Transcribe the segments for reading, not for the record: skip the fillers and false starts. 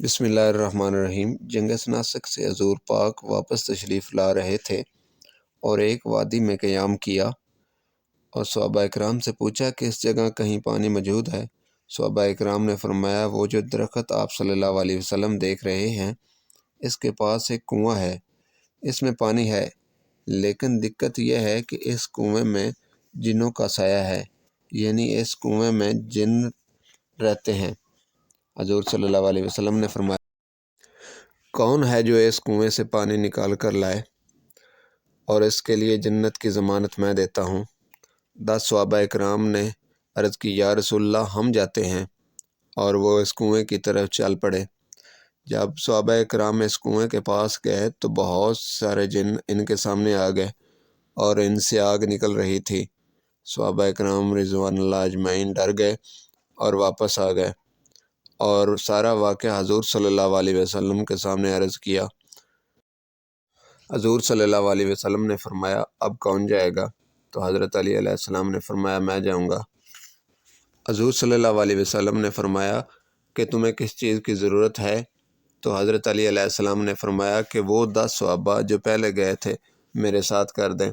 بسم اللہ الرحمن الرحیم۔ جنگ ناسک سے حضور پاک واپس تشریف لا رہے تھے اور ایک وادی میں قیام کیا اور صحابہ اکرام سے پوچھا کہ اس جگہ کہیں پانی موجود ہے۔ صحابہ اکرام نے فرمایا وہ جو درخت آپ صلی اللہ علیہ وسلم دیکھ رہے ہیں اس کے پاس ایک کنواں ہے، اس میں پانی ہے، لیکن دقت یہ ہے کہ اس کنویں میں جنوں کا سایہ ہے، یعنی اس کنویں میں جن رہتے ہیں۔ حضور صلی اللہ علیہ وسلم نے فرمایا کون ہے جو اس کنویں سے پانی نکال کر لائے اور اس کے لیے جنت کی ضمانت میں دیتا ہوں۔ 10 صحابہ اکرام نے عرض کی یا رسول اللہ ہم جاتے ہیں، اور وہ اس کنویں کی طرف چل پڑے۔ جب صحابہ اکرام اس کنویں کے پاس گئے تو بہت سارے جن ان کے سامنے آ گئے اور ان سے آگ نکل رہی تھی۔ صحابہ اکرام رضوان اللہ اجمعین ڈر گئے اور واپس آ گئے اور سارا واقعہ حضور صلی اللہ علیہ وسلم کے سامنے عرض کیا۔ حضور صلی اللہ علیہ وسلم نے فرمایا اب کون جائے گا؟ تو حضرت علی علیہ السلام نے فرمایا میں جاؤں گا۔ حضور صلی اللہ علیہ وسلم نے فرمایا کہ تمہیں کس چیز کی ضرورت ہے؟ تو حضرت علی علیہ السلام نے فرمایا کہ وہ 10 صحابہ جو پہلے گئے تھے میرے ساتھ کر دیں،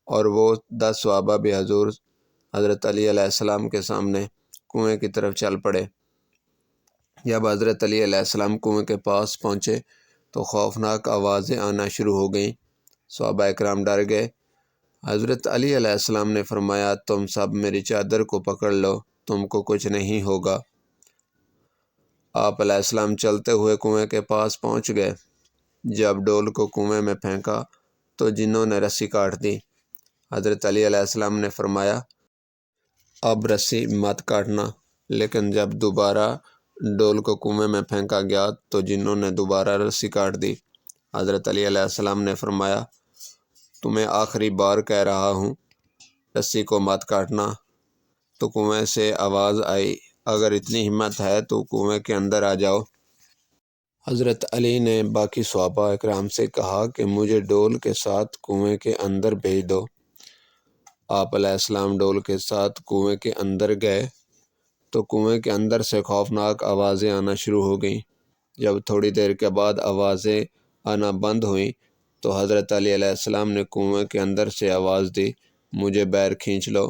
اور وہ 10 صحابہ بھی حضرت علی علیہ السلام کے سامنے کنویں کی طرف چل پڑے۔ جب حضرت علی علیہ السلام کنویں کے پاس پہنچے تو خوفناک آوازیں آنا شروع ہو گئیں۔ صحابہ اکرام ڈر گئے۔ حضرت علی علیہ السلام نے فرمایا تم سب میری چادر کو پکڑ لو، تم کو کچھ نہیں ہوگا۔ آپ علیہ السلام چلتے ہوئے کنویں کے پاس پہنچ گئے۔ جب ڈول کو کنویں میں پھینکا تو جنوں نے رسی کاٹ دی۔ حضرت علی علیہ السلام نے فرمایا اب رسی مت کاٹنا، لیکن جب دوبارہ ڈول کو کنویں میں پھینکا گیا تو جنوں نے دوبارہ رسی کاٹ دی۔ حضرت علی علیہ السلام نے فرمایا تمہیں آخری بار کہہ رہا ہوں رسی کو مت کاٹنا۔ تو کنویں سے آواز آئی اگر اتنی ہمت ہے تو کنویں کے اندر آ جاؤ۔ حضرت علی نے باقی صحابہ اکرام سے کہا کہ مجھے ڈول کے ساتھ کنویں کے اندر بھیج دو۔ آپ علیہ السلام ڈول کے ساتھ کنویں کے اندر گئے تو کنویں کے اندر سے خوفناک آوازیں آنا شروع ہو گئیں۔ جب تھوڑی دیر کے بعد آوازیں آنا بند ہوئیں تو حضرت علی علیہ السلام نے کنویں کے اندر سے آواز دی مجھے باہر کھینچ لو۔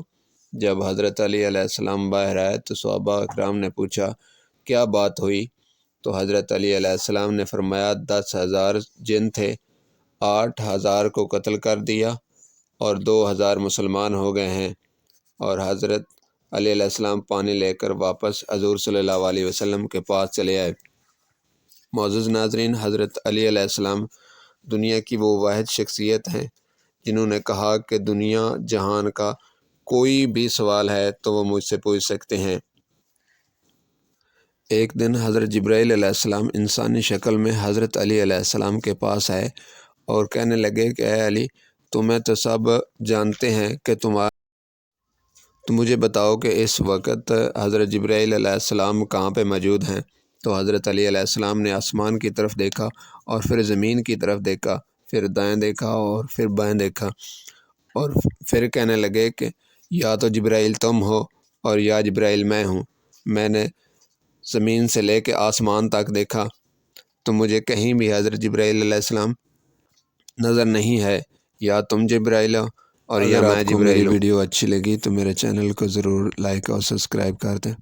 جب حضرت علی علیہ السلام باہر آئے تو صحابہ اکرام نے پوچھا کیا بات ہوئی؟ تو حضرت علی علیہ السلام نے فرمایا 10,000 جن تھے، 8,000 کو قتل کر دیا اور 2,000 مسلمان ہو گئے ہیں۔ اور حضرت علی علیہ السلام پانی لے کر واپس حضور صلی اللہ علیہ وسلم کے پاس چلے آئے۔ معزز ناظرین، حضرت علی علیہ السلام دنیا کی وہ واحد شخصیت ہیں جنہوں نے کہا کہ دنیا جہان کا کوئی بھی سوال ہے تو وہ مجھ سے پوچھ سکتے ہیں۔ ایک دن حضرت جبرائیل علیہ السلام انسانی شکل میں حضرت علی علیہ السلام کے پاس آئے اور کہنے لگے کہ اے علی تمہیں تو سب جانتے ہیں کہ تو مجھے بتاؤ کہ اس وقت حضرت جبرائیل علیہ السلام کہاں پہ موجود ہیں؟ تو حضرت علی علیہ السلام نے آسمان کی طرف دیکھا اور پھر زمین کی طرف دیکھا، پھر دائیں دیکھا اور پھر بائیں دیکھا، اور پھر کہنے لگے کہ یا تو جبرائیل تم ہو اور یا جبرائیل میں ہوں۔ میں نے زمین سے لے کے آسمان تک دیکھا تو مجھے کہیں بھی حضرت جبرائیل علیہ السلام نظر نہیں ہے، یا تم جبرائیل ہو اور یا میں جبرائیل ہوں۔ اگر آپ کو میری ویڈیو اچھی لگی تو میرے چینل کو ضرور لائک اور سبسکرائب کر دیں۔